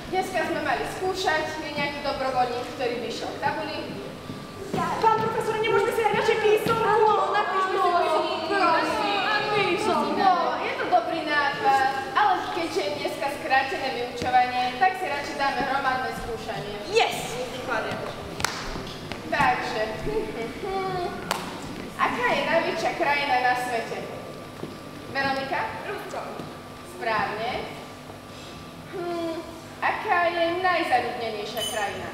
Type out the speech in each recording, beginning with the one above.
Dneska sme mali skúšať, je nejaký dobrovoľník, ktorý by išiel k tabuli. Pán profesor, nemôžeme si dať radšej písomku? Áno, napíšme si písomku. No, je to dobrý nápad, ale keďže je dneska skrátené vyučovanie, tak si radšej dáme hromadné skúšanie. Yes! Takže, aká je najväčšia krajina na svete? Veronika? Rusko. Správne. Aká je najzaludnenejšia krajina?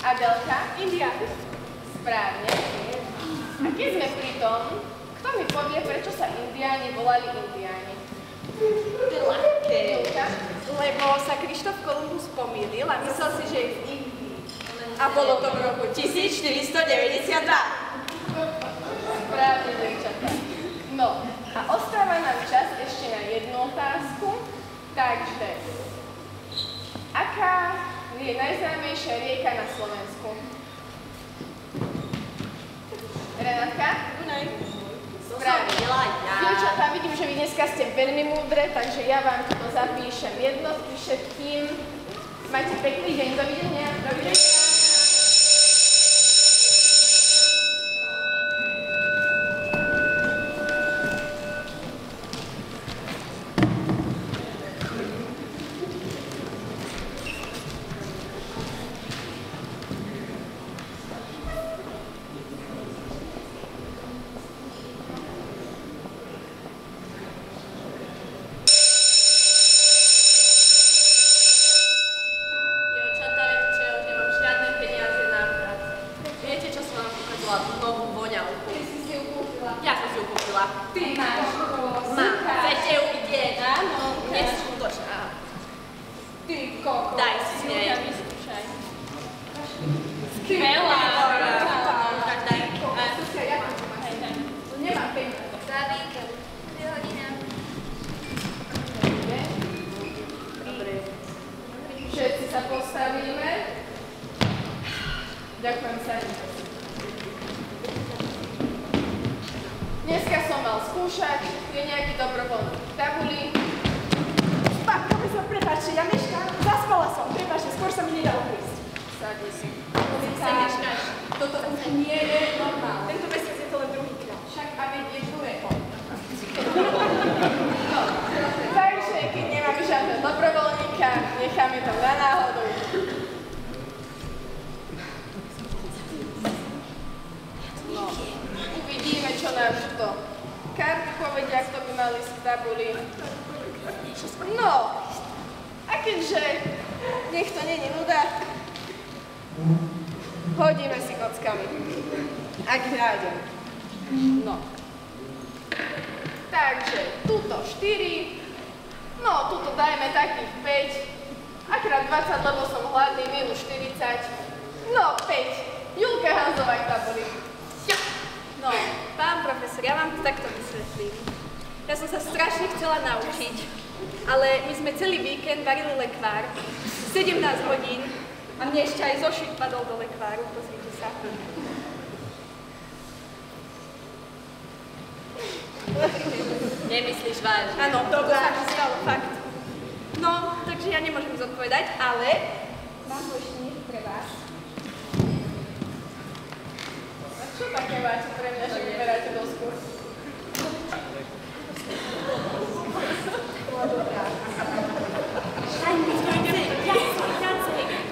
Adelka? India. Správne. A keď sme pri tom, kto mi povie, prečo sa Indiáni volali Indiáni? Ľahké. Julka? Lebo sa Krištof Kolumbus pomýlil a myslel si, že je v Indii. A bolo to v roku 1492. Správne, devčatá. No, a ostáva nám čas ešte na jednu otázku. Takže, aká je najznámejšia rieka na Slovensku? Renátka? Dunaj. Správne. Dievčatá, vidím, že vy dneska ste veľmi múdre, takže ja vám toto zapíšem jednotky všetkým. Majte pekný deň, dovidenia. Dovidenia. Všetci sa postavíme. Ďakujem sa. Dneska som mal skúšať, je nejaký dobrovoľník v tabuli. Pán profesor, prepáčte, ja meškám. Zaspala som, prepáčte, skôr sa mi nedalo prísť. Sadni si. Toto nie je normálne. Tento mesiac je to len druhý krát. Však a veď je druhého. No, takže keď nemáme žiadneho dobrovoľníka, necháme to na náhodu. No, uvidíme, čo nám to karty povedia, kto by mali z tabuli. No, a keďže nech to nie je nuda, hodíme si kockami, ak nájdem. No. Takže, tuto 4, no, tuto dajme takých 5, akrát 20, lebo som hladný, minus 40, no, 5. Julka Hanzová k tabuli. No, pán profesor, ja vám to takto vysvetlím. Ja som sa strašne chcela naučiť, ale my sme celý víkend varili lekvár, 17 hodín, a mne ešte aj zošit padol do lekváru, pozrite sa. Nemyslíš vážne? Áno, to sa mi stalo, fakt. No, takže ja nemôžem zodpovedať, ale mám tu ešte niečo pre vás. A čo také máte pre mňa, že vyberáte dosku?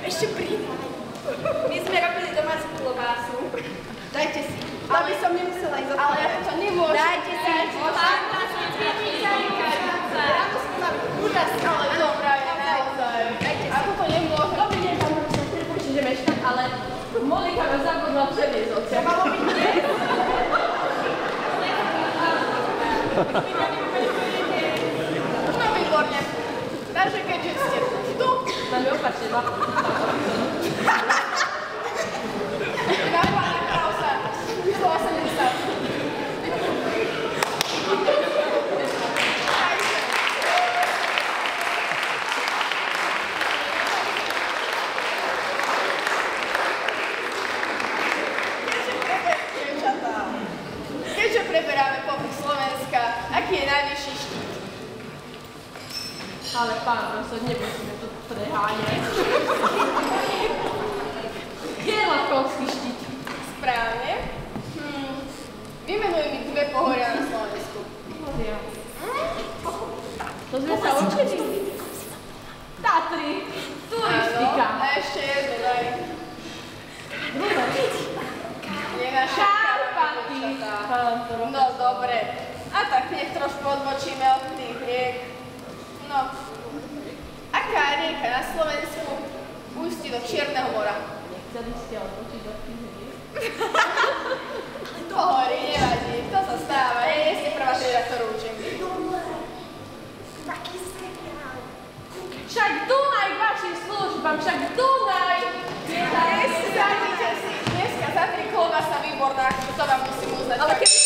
Ešte pridaj. My sme robili domácu klobásu. Dajte si. Aby som nemusela ísť Ale ja to nemôžem. Dajte si. Ráno sme mali úžasné. Ale dobrá je naozaj. Ako to nemôžem? Dobrý deň, pán profesor, prepáčte, že meškám, ale Monika ma zabudla převiesť od teba. malo byť dnes. No výborne. Takže keďže ste tu, Máme opačne. na pána Krausa, číslo 80. Keďže preberáme popis Slovenska, aký je najvyšší štít? Ale pán profesor, nebudeme to Preháňaj. Kde je Lakovský štít? Správne. Vymenuj mi dve pohoria na Slovensku. Pohoria. To sme sa učili. Tatry. Turistika. Áno, a ešte jednu daj. Je naša Karpaty. No dobre. A tak nech trošku odbočíme od tých riek. No. Aká rieka na Slovensku ústí do Čierneho mora? Nechceli ste odbočiť od tých riek? Pohorí, nevadí. To sa stáva. Nie ste prvá trieda, ktorú učím. Však Dunaj k vašim službám, však Dunaj! Sadnite si. Dneska za 3 kolba sa výborná, to vám musím uznať. Ale keby